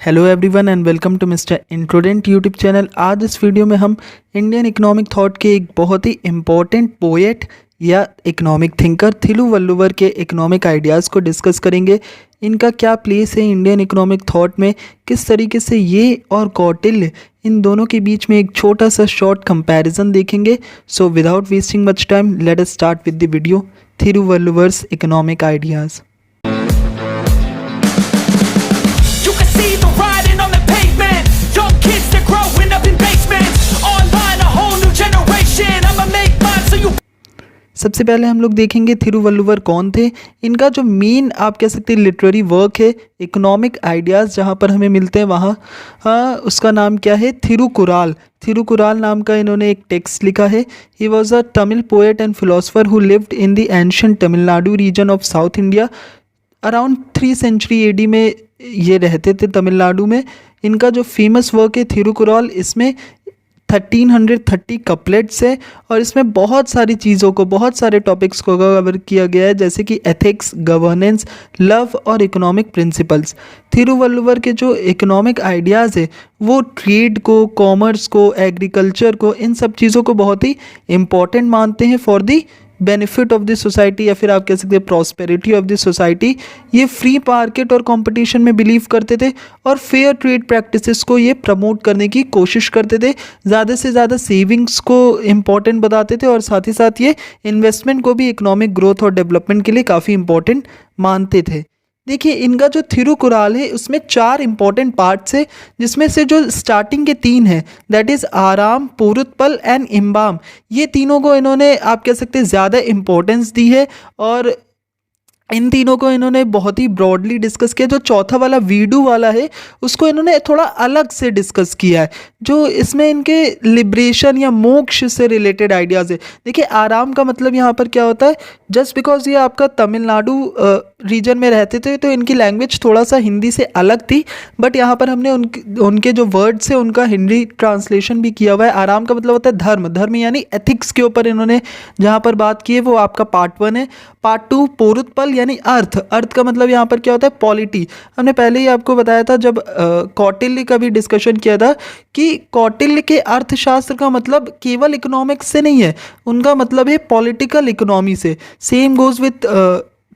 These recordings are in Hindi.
Hello everyone and welcome to mister introdent YouTube channel. आज इस वीडियो में हम इंडियन इकोनॉमिक थॉट के एक बहुत ही इम्पोर्टेंट पोएट या इकोनॉमिक थिंकर थिरुवल्लुवर के इकोनॉमिक आइडियाज़ को डिस्कस करेंगे। इनका क्या प्लेस है इंडियन इकोनॉमिक थॉट में, किस तरीके से ये और कौटिल्य इन दोनों के बीच में एक छोटा सा शॉर्ट कंपैरिजन देखेंगे। So without wasting much time let us start with the video. Thiruvalluvar's economic ideas. सबसे पहले हम लोग देखेंगे थिरुवल्लुवर कौन थे। इनका जो मेन आप कह सकते हैं लिटरेरी वर्क है इकोनॉमिक आइडियाज़, जहाँ पर हमें मिलते हैं वहाँ उसका नाम क्या है, थिरुकुराल। थिरुकुराल नाम का इन्होंने एक टेक्स्ट लिखा है। He was a Tamil poet and philosopher who lived in the ancient Tamil Nadu region of South India. Around 3 century AD में ये रहते थे तमिलनाडु में। इनका जो फेमस वर्क है थिरुकुराल, इसमें 1330 कपलेट्स है और इसमें बहुत सारी चीज़ों को, बहुत सारे टॉपिक्स को कवर किया गया है, जैसे कि एथिक्स, गवर्नेंस, लव और इकोनॉमिक प्रिंसिपल्स। थिरुवल्लुवर के जो इकोनॉमिक आइडियाज़ है वो ट्रेड को, कॉमर्स को, एग्रीकल्चर को, इन सब चीज़ों को बहुत ही इम्पॉर्टेंट मानते हैं for the benefit of the society, या फिर आप कह सकते हैं प्रॉस्पेरिटी ऑफ द सोसाइटी। ये फ्री मार्केट और कंपटीशन में बिलीव करते थे और फेयर ट्रेड प्रैक्टिसेस को ये प्रमोट करने की कोशिश करते थे। ज़्यादा से ज़्यादा सेविंग्स को इम्पॉर्टेंट बताते थे और साथ ही साथ ये इन्वेस्टमेंट को भी इकोनॉमिक ग्रोथ और डेवलपमेंट के लिए काफ़ी इंपॉर्टेंट मानते थे। देखिए, इनका जो थिरुकुराल है उसमें 4 इंपॉर्टेंट पार्ट्स है, जिसमें से जो स्टार्टिंग के 3 हैं दैट इज़ आराम, पुरुतपल एंड इम्बाम। ये तीनों को इन्होंने आप कह सकते हैं ज़्यादा इम्पोर्टेंस दी है और इन तीनों को इन्होंने बहुत ही ब्रॉडली डिस्कस किया। जो चौथा वाला वीडू वाला है उसको इन्होंने थोड़ा अलग से डिस्कस किया है, जो इसमें इनके लिबरेशन या मोक्ष से रिलेटेड आइडियाज़ है। देखिए, आराम का मतलब यहाँ पर क्या होता है, जस्ट बिकॉज ये आपका तमिलनाडु रीजन में रहते थे तो इनकी लैंग्वेज थोड़ा सा हिंदी से अलग थी, बट यहाँ पर हमने उनके जो वर्ड्स है उनका हिंदी ट्रांसलेशन भी किया हुआ है। आराम का मतलब होता है धर्म, धर्म यानी एथिक्स के ऊपर इन्होंने जहाँ पर बात की है वो आपका पार्ट 1 है। पार्ट 2 पुरुतपल यानी अर्थ, अर्थ का मतलब यहाँ पर क्या होता है, पॉलिटी। हमने पहले ही आपको बताया था जब कौटिल्य का भी डिस्कशन किया था कि कौटिल्य के अर्थशास्त्र का मतलब केवल इकोनॉमिक्स से नहीं है, उनका मतलब है पॉलिटिकल इकोनॉमी से। Same goes with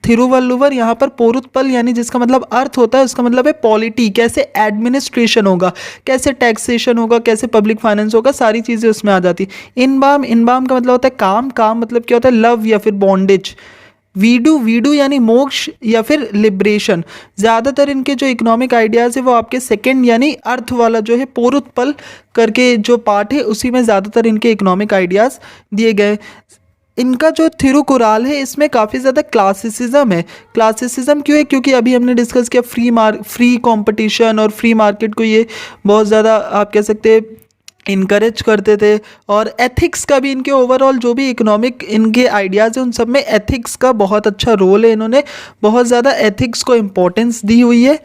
Thiruvalluvar. यहाँ पर पुरुतपल यानी जिसका मतलब अर्थ होता है उसका मतलब है पॉलिटी, कैसे एडमिनिस्ट्रेशन होगा, कैसे टैक्सेशन होगा, कैसे पब्लिक फाइनेंस होगा, सारी चीज़ें उसमें आ जाती। इनबाम, इनबाम का मतलब होता है काम, काम मतलब क्या होता है, लव या फिर बॉन्डेज। वीडू, वीडू यानी मोक्ष या फिर लिबरेशन। ज़्यादातर इनके जो इकोनॉमिक आइडियाज़ है वो आपके सेकंड यानी अर्थ वाला जो है पुरुतपल करके जो पार्ट है उसी में ज़्यादातर इनके इकोनॉमिक आइडियाज़ दिए गए। इनका जो थिरुकुराल है इसमें काफ़ी ज़्यादा क्लासिसिज्म है। क्लासिसिज्म क्यों है, क्योंकि अभी हमने डिस्कस किया फ्री कंपटीशन और फ्री मार्केट को ये बहुत ज़्यादा आप कह सकते हैं इनकरेज करते थे। और एथिक्स का भी इनके ओवरऑल जो भी इकोनॉमिक इनके आइडियाज़ हैं उन सब में एथिक्स का बहुत अच्छा रोल है। इन्होंने बहुत ज़्यादा एथिक्स को इम्पोर्टेंस दी हुई है।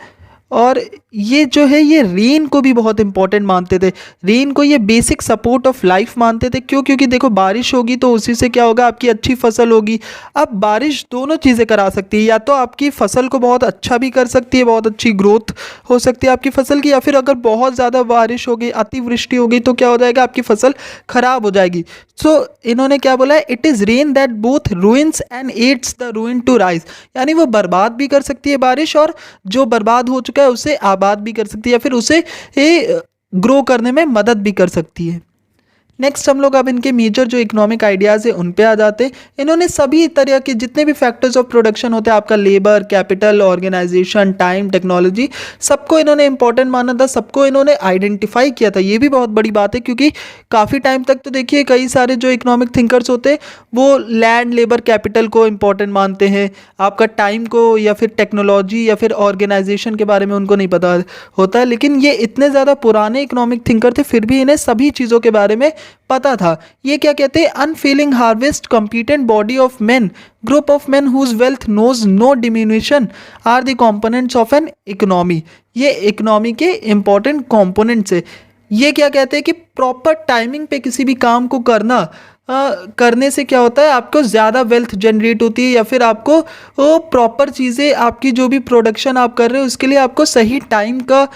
और ये जो है ये रेन को भी बहुत इंपॉर्टेंट मानते थे। रेन को ये बेसिक सपोर्ट ऑफ लाइफ मानते थे। क्यों? क्योंकि देखो, बारिश होगी तो उसी से क्या होगा, आपकी अच्छी फसल होगी। अब बारिश दोनों चीज़ें करा सकती है, या तो आपकी फसल को बहुत अच्छा भी कर सकती है, बहुत अच्छी ग्रोथ हो सकती है आपकी फसल की, या फिर अगर बहुत ज़्यादा बारिश हो गई, अतिवृष्टि हो गई तो क्या हो जाएगा, आपकी फसल खराब हो जाएगी। सो इन्होंने क्या बोला है, it is rain that both ruins and aids the ruin to rise. यानी वो बर्बाद भी कर सकती है बारिश, और जो बर्बाद हो चुका है उसे आबाद भी कर सकती है, या फिर उसे ग्रो करने में मदद भी कर सकती है। नेक्स्ट हम लोग अब इनके मेजर जो इकोनॉमिक आइडियाज़ है उन पे आ जाते हैं। इन्होंने सभी तरह के जितने भी फैक्टर्स ऑफ प्रोडक्शन होते हैं, आपका labour, capital, organisation, time, technology, सबको इन्होंने इंपॉर्टेंट माना था, सबको इन्होंने आइडेंटिफाई किया था। ये भी बहुत बड़ी बात है, क्योंकि काफ़ी टाइम तक तो देखिए कई सारे जो इकोनॉमिक थिंकर्स होते हैं वो लैंड, लेबर, कैपिटल को इंपॉर्टेंट मानते हैं, आपका टाइम को या फिर टेक्नोलॉजी या फिर ऑर्गेनाइजेशन के बारे में उनको नहीं पता होता है। लेकिन ये इतने ज़्यादा पुराने इकोनॉमिक थिंकर थे, फिर भी इन्हें सभी चीज़ों के बारे में पता था। ये क्या कहते हैं, unfailing harvest competent body of men, group of men whose wealth knows no diminution are the components of an economy. ये इकोनॉमी के इंपॉर्टेंट कंपोनेंट्स है। ये क्या कहते हैं कि प्रॉपर टाइमिंग पे किसी भी काम को करना, करने से क्या होता है, आपको ज़्यादा वेल्थ जनरेट होती है, या फिर आपको वो प्रॉपर चीज़ें, आपकी जो भी प्रोडक्शन आप कर रहे हो उसके लिए आपको सही टाइम का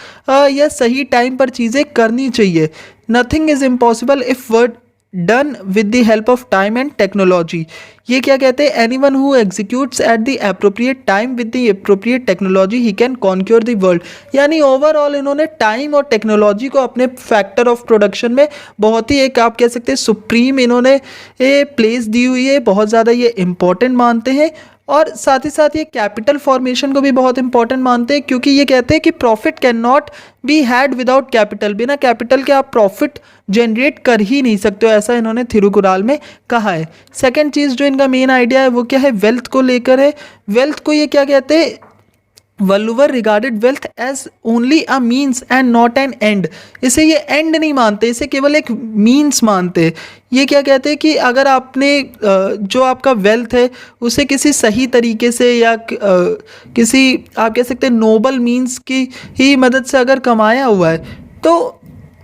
या सही टाइम पर चीज़ें करनी चाहिए। Nothing is impossible if word done with the help of time and technology. ये क्या कहते हैं, anyone who executes at the appropriate time with the appropriate technology he can conquer the world. यानी ओवरऑल इन्होंने टाइम और टेक्नोलॉजी को अपने फैक्टर ऑफ प्रोडक्शन में बहुत ही एक आप कह सकते हैं सुप्रीम इन्होंने प्लेस दी हुई है, बहुत ज़्यादा ये इम्पोर्टेंट मानते हैं। और साथ ही साथ ये कैपिटल फॉर्मेशन को भी बहुत इंपॉर्टेंट मानते हैं, क्योंकि ये कहते हैं कि profit can not be had without capital. बिना कैपिटल के आप प्रॉफिट जनरेट कर ही नहीं सकते हो, ऐसा इन्होंने थिरुकुराल में कहा है। सेकंड चीज़ जो इनका मेन आइडिया है वो क्या है, वेल्थ को लेकर है। वेल्थ को ये क्या कहते हैं, Valluvar regarded wealth as only a means and not an end. इसे ये एंड नहीं मानते, इसे केवल एक मीन्स मानते हैं। ये क्या कहते हैं कि अगर आपने जो आपका वेल्थ है उसे किसी सही तरीके से या किसी आप कह सकते हैं नोबल मीन्स की ही मदद से अगर कमाया हुआ है तो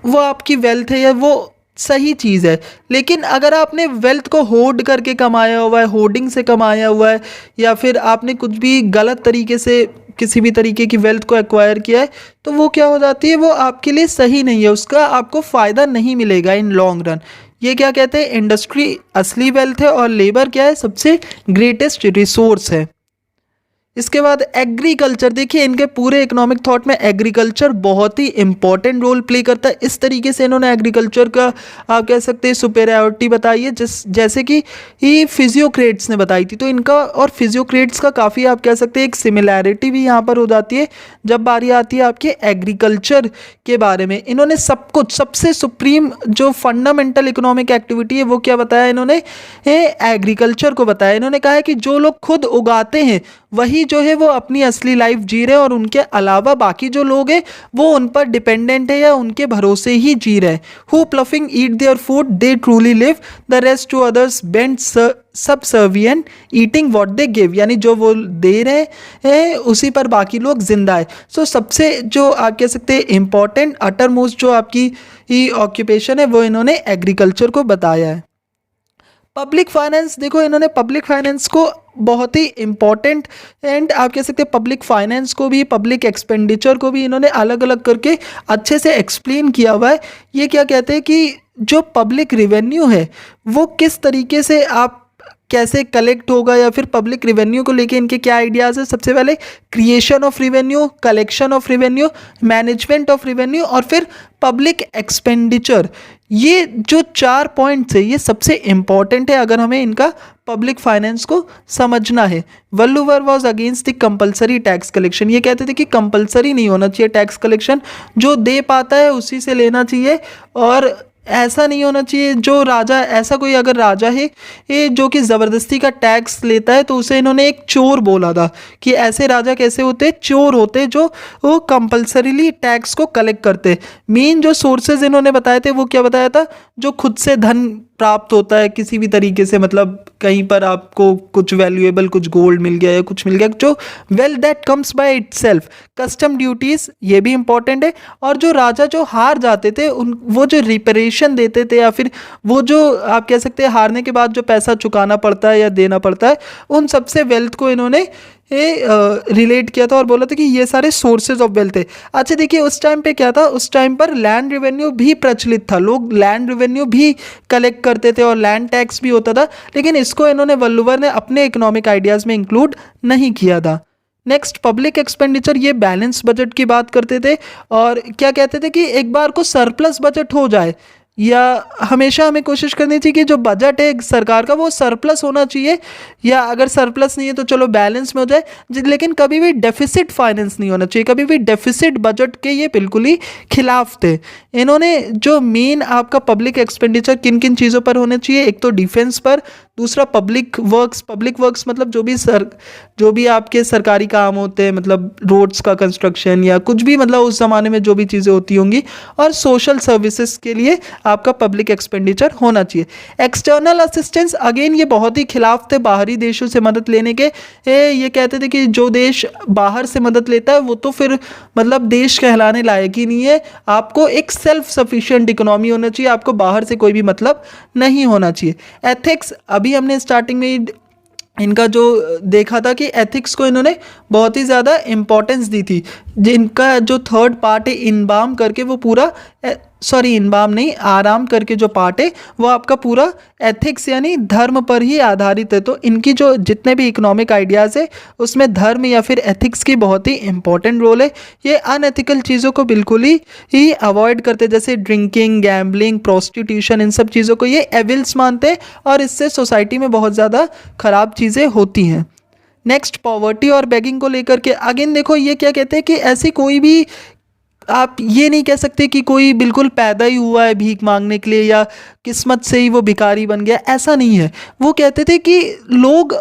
वो आपकी वेल्थ है या वो सही चीज़ है। लेकिन अगर आपने वेल्थ को होर्ड करके कमाया हुआ है, होर्डिंग से कमाया हुआ है, या फिर आपने कुछ भी गलत तरीके से किसी भी तरीके की वेल्थ को एक्वायर किया है, तो वो क्या हो जाती है, वो आपके लिए सही नहीं है, उसका आपको फ़ायदा नहीं मिलेगा इन लॉन्ग रन। ये क्या कहते हैं, इंडस्ट्री असली वेल्थ है और लेबर क्या है, सबसे ग्रेटेस्ट रिसोर्स है। इसके बाद एग्रीकल्चर, देखिए इनके पूरे इकोनॉमिक थॉट में एग्रीकल्चर बहुत ही इंपॉर्टेंट रोल प्ले करता है। इस तरीके से इन्होंने एग्रीकल्चर का आप कह सकते हैं सुपेरियरिटी बताई है, जैसे कि ये फिजियोक्रेट्स ने बताई थी। तो इनका और फिजियोक्रेट्स का काफ़ी आप कह सकते हैं एक सिमिलैरिटी भी यहाँ पर हो जाती है जब बारी आती है आपके एग्रीकल्चर के बारे में। इन्होंने सब कुछ, सबसे सुप्रीम जो फंडामेंटल इकोनॉमिक एक्टिविटी है वो क्या बताया इन्होंने, एग्रीकल्चर को बताया। इन्होंने कहा है कि जो लोग खुद उगाते हैं वही जो है वो अपनी असली लाइफ जी रहे हैं, और उनके अलावा बाकी जो लोग हैं वो उन पर डिपेंडेंट है या उनके भरोसे ही जी रहे हैं। Who ploughing eat their food they truly live, the rest to others bend subservient eating what they give. यानी जो वो दे रहे हैं उसी पर बाकी लोग जिंदा है। सो सबसे जो आप कह सकते हैं इंपॉर्टेंट अटर मोस्ट जो आपकी ऑक्यूपेशन है वो इन्होंने एग्रीकल्चर को बताया है। पब्लिक फाइनेंस, देखो इन्होंने पब्लिक फाइनेंस को बहुत ही इम्पॉर्टेंट एंड आप कह सकते हैं पब्लिक फाइनेंस को भी, पब्लिक एक्सपेंडिचर को भी इन्होंने अलग अलग करके अच्छे से एक्सप्लेन किया हुआ है। ये क्या कहते हैं कि जो पब्लिक रिवेन्यू है वो किस तरीके से आप कैसे कलेक्ट होगा, या फिर पब्लिक रिवेन्यू को लेके इनके क्या आइडियाज़ है। सबसे पहले creation of revenue, collection of revenue, management of revenue और फिर पब्लिक एक्सपेंडिचर। ये जो 4 पॉइंट्स है ये सबसे इम्पॉर्टेंट है अगर हमें इनका पब्लिक फाइनेंस को समझना है। Valluvar was against the compulsory tax collection. ये कहते थे कि कंपलसरी नहीं होना चाहिए टैक्स कलेक्शन, जो दे पाता है उसी से लेना चाहिए, और ऐसा नहीं होना चाहिए जो राजा, ऐसा कोई अगर राजा है ये जो कि ज़बरदस्ती का टैक्स लेता है तो उसे इन्होंने एक चोर बोला था कि ऐसे राजा कैसे होते हैं, चोर होते हैं जो वो कंपलसरीली टैक्स को कलेक्ट करते। मेन जो सोर्सेज इन्होंने बताए थे वो क्या बताया था, जो खुद से धन प्राप्त होता है किसी भी तरीके से, मतलब कहीं पर आपको कुछ वैल्यूएबल, कुछ गोल्ड मिल गया या कुछ मिल गया, जो wealth that comes by itself. Custom duties ये भी इंपॉर्टेंट है। और जो राजा जो हार जाते थे उन वो जो रिपरेशन देते थे, या फिर वो जो आप कह सकते हैं हारने के बाद जो पैसा चुकाना पड़ता है या देना पड़ता है, उन सबसे वेल्थ को इन्होंने रिलेट किया था और बोला था कि ये सारे सोर्सेज ऑफ वेल्थ है। अच्छा देखिए उस टाइम पे क्या था, उस टाइम पर लैंड रेवेन्यू भी प्रचलित था, लोग लैंड रेवेन्यू भी कलेक्ट करते थे और लैंड टैक्स भी होता था, लेकिन इसको इन्होंने वल्लुवर ने अपने इकोनॉमिक आइडियाज़ में इंक्लूड नहीं किया था। नेक्स्ट पब्लिक एक्सपेंडिचर, ये बैलेंस बजट की बात करते थे और क्या कहते थे कि एक बार को सरप्लस बजट हो जाए, या हमेशा हमें कोशिश करनी चाहिए कि जो बजट है सरकार का वो सरप्लस होना चाहिए, या अगर सरप्लस नहीं है तो चलो बैलेंस में हो जाए, लेकिन कभी भी डेफिसिट फाइनेंस नहीं होना चाहिए, कभी भी डेफिसिट बजट के ये बिल्कुल ही खिलाफ थे। इन्होंने जो मेन आपका पब्लिक एक्सपेंडिचर किन किन चीज़ों पर होना चाहिए, एक तो डिफेंस पर, दूसरा पब्लिक वर्क्स मतलब जो भी आपके सरकारी काम होते हैं, मतलब रोड्स का कंस्ट्रक्शन या कुछ भी, मतलब उस ज़माने में जो भी चीज़ें होती होंगी, और सोशल सर्विसेज के लिए आपका पब्लिक एक्सपेंडिचर होना चाहिए। एक्सटर्नल असिस्टेंस, अगेन ये बहुत ही खिलाफ थे बाहरी देशों से मदद लेने के। ये कहते थे कि जो देश बाहर से मदद लेता है वो तो फिर मतलब देश कहलाने लायक ही नहीं है, आपको एक सेल्फ सफिशिएंट इकोनॉमी होना चाहिए, आपको बाहर से कोई भी मतलब नहीं होना चाहिए। एथिक्स, अभी हमने स्टार्टिंग में इनका जो देखा था कि एथिक्स को इन्होंने बहुत ही ज़्यादा इम्पोर्टेंस दी थी। जिनका जो थर्ड पार्ट है इनबाम करके, वो पूरा इनबाम नहीं, आराम करके जो पार्ट है वो आपका पूरा एथिक्स यानी धर्म पर ही आधारित है। तो इनकी जो जितने भी इकोनॉमिक आइडियाज़ है उसमें धर्म या फिर एथिक्स की बहुत ही इंपॉर्टेंट रोल है। ये अनएथिकल चीज़ों को बिल्कुल ही अवॉइड करते, जैसे ड्रिंकिंग, गैम्बलिंग, प्रोस्टिट्यूशन, इन सब चीज़ों को ये एविल्स मानते हैं और इससे सोसाइटी में बहुत ज़्यादा ख़राब चीज़ें होती हैं। नेक्स्ट, पॉवर्टी और बेगिंग को लेकर के अगेन देखो ये क्या कहते हैं कि ऐसी कोई भी आप ये नहीं कह सकते कि कोई बिल्कुल पैदा ही हुआ है भीख मांगने के लिए या किस्मत से ही वो भिखारी बन गया, ऐसा नहीं है। वो कहते थे कि लोग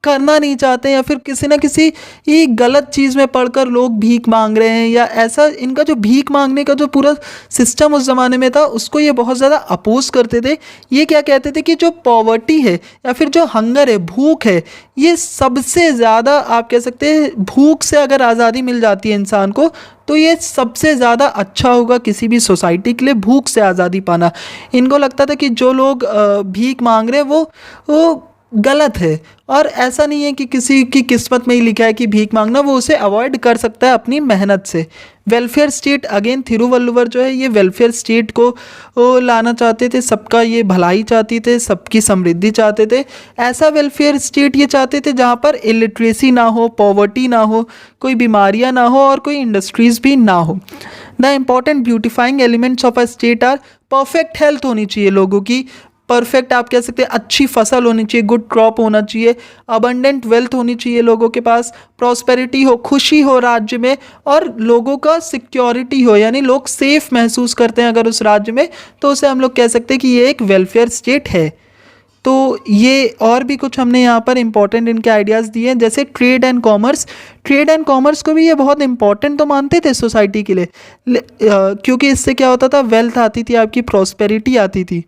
करना नहीं चाहते या फिर किसी ना किसी ये गलत चीज़ में पढ़कर लोग भीख मांग रहे हैं या ऐसा, इनका जो भीख मांगने का जो पूरा सिस्टम उस ज़माने में था उसको ये बहुत ज़्यादा अपोज करते थे। ये क्या कहते थे कि जो पॉवर्टी है या फिर जो हंगर है, भूख है, ये सबसे ज़्यादा आप कह सकते हैं, भूख से अगर आज़ादी मिल जाती है इंसान को तो ये सबसे ज़्यादा अच्छा होगा किसी भी सोसाइटी के लिए, भूख से आज़ादी पाना। इनको लगता था कि जो लोग भीख मांग रहे हैं वो गलत है, और ऐसा नहीं है कि किसी की किस्मत में ही लिखा है कि भीख मांगना, वो उसे अवॉइड कर सकता है अपनी मेहनत से। वेलफेयर स्टेट, अगेन थिरुवल्लुवर जो है ये वेलफेयर स्टेट को लाना चाहते थे, सबका ये भलाई चाहते थे, सबकी समृद्धि चाहते थे। ऐसा वेलफेयर स्टेट ये चाहते थे जहाँ पर इलिटरेसी ना हो, पॉवर्टी ना हो, कोई बीमारियाँ ना हो और कोई इंडस्ट्रीज़ भी ना हो। The important beautifying elements of a state are, perfect health होनी चाहिए लोगों की, परफेक्ट आप कह सकते हैं अच्छी फसल होनी चाहिए, गुड क्रॉप होना चाहिए, अबंडेंट वेल्थ होनी चाहिए लोगों के पास, प्रॉस्पेरिटी हो, खुशी हो राज्य में, और लोगों का सिक्योरिटी हो, यानी लोग सेफ महसूस करते हैं अगर उस राज्य में, तो उसे हम लोग कह सकते हैं कि ये एक वेलफेयर स्टेट है। तो ये और भी कुछ हमने यहाँ पर इंपॉर्टेंट इनके आइडियाज़ दिए हैं, जैसे trade and commerce. Trade and commerce को भी ये बहुत इंपॉर्टेंट तो मानते थे सोसाइटी के लिए, क्योंकि इससे क्या होता था, वेल्थ आती थी, आपकी प्रॉस्पेरिटी आती थी।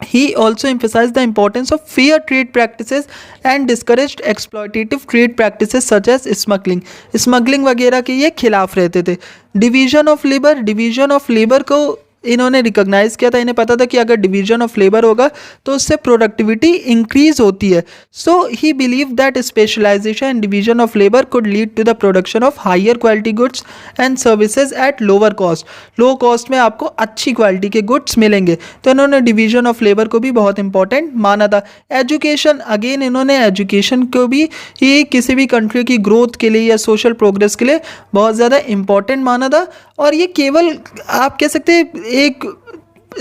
He also emphasized the importance of fair trade practices and discouraged exploitative trade practices such as smuggling. Smuggling वगैरह के ये खिलाफ रहते थे। डिवीजन ऑफ लेबर को इन्होंने रिकॉग्नाइज किया था, इन्हें पता था कि अगर डिवीजन ऑफ लेबर होगा तो उससे प्रोडक्टिविटी इंक्रीज होती है। So he believe that specialization and division of labour could lead to the production of higher quality goods and services at lower cost. Low cost में आपको अच्छी क्वालिटी के गुड्स मिलेंगे, तो इन्होंने डिवीजन ऑफ लेबर को भी बहुत इंपॉर्टेंट माना था। एजुकेशन, अगेन इन्होंने एजुकेशन को भी ये किसी भी कंट्री की ग्रोथ के लिए या सोशल प्रोग्रेस के लिए बहुत ज़्यादा इंपॉर्टेंट माना था। और ये केवल आप कह सकते हैं एक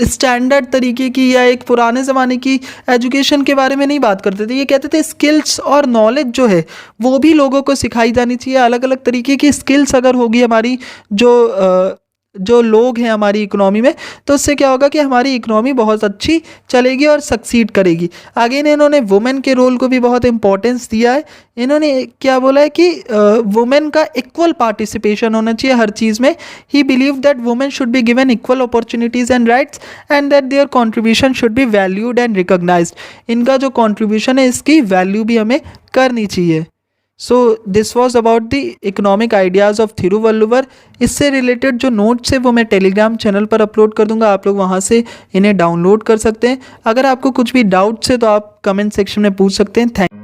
स्टैंडर्ड तरीके की या एक पुराने ज़माने की एजुकेशन के बारे में नहीं बात करते थे, ये कहते थे स्किल्स और नॉलेज जो है वो भी लोगों को सिखाई जानी चाहिए। अलग अलग तरीके की स्किल्स अगर होगी हमारी जो लोग हैं हमारी इकोनॉमी में, तो उससे क्या होगा कि हमारी इकोनॉमी बहुत अच्छी चलेगी और सक्सीड करेगी। अगेन इन्होंने वुमेन के रोल को भी बहुत इंपॉर्टेंस दिया है। इन्होंने क्या बोला है कि वुमेन का इक्वल पार्टिसिपेशन होना चाहिए हर चीज़ में। He believe that women should be given equal opportunities and rights and that their contribution should be valued and recognised. इनका जो कॉन्ट्रीब्यूशन है इसकी वैल्यू भी हमें करनी चाहिए। So this was about the economic ideas of Thiruvalluvar. इससे रिलेटेड जो नोट्स है वो मैं टेलीग्राम चैनल पर अपलोड कर दूंगा, आप लोग वहाँ से इन्हें डाउनलोड कर सकते हैं। अगर आपको कुछ भी डाउट्स है तो आप कमेंट सेक्शन में पूछ सकते हैं। थैंक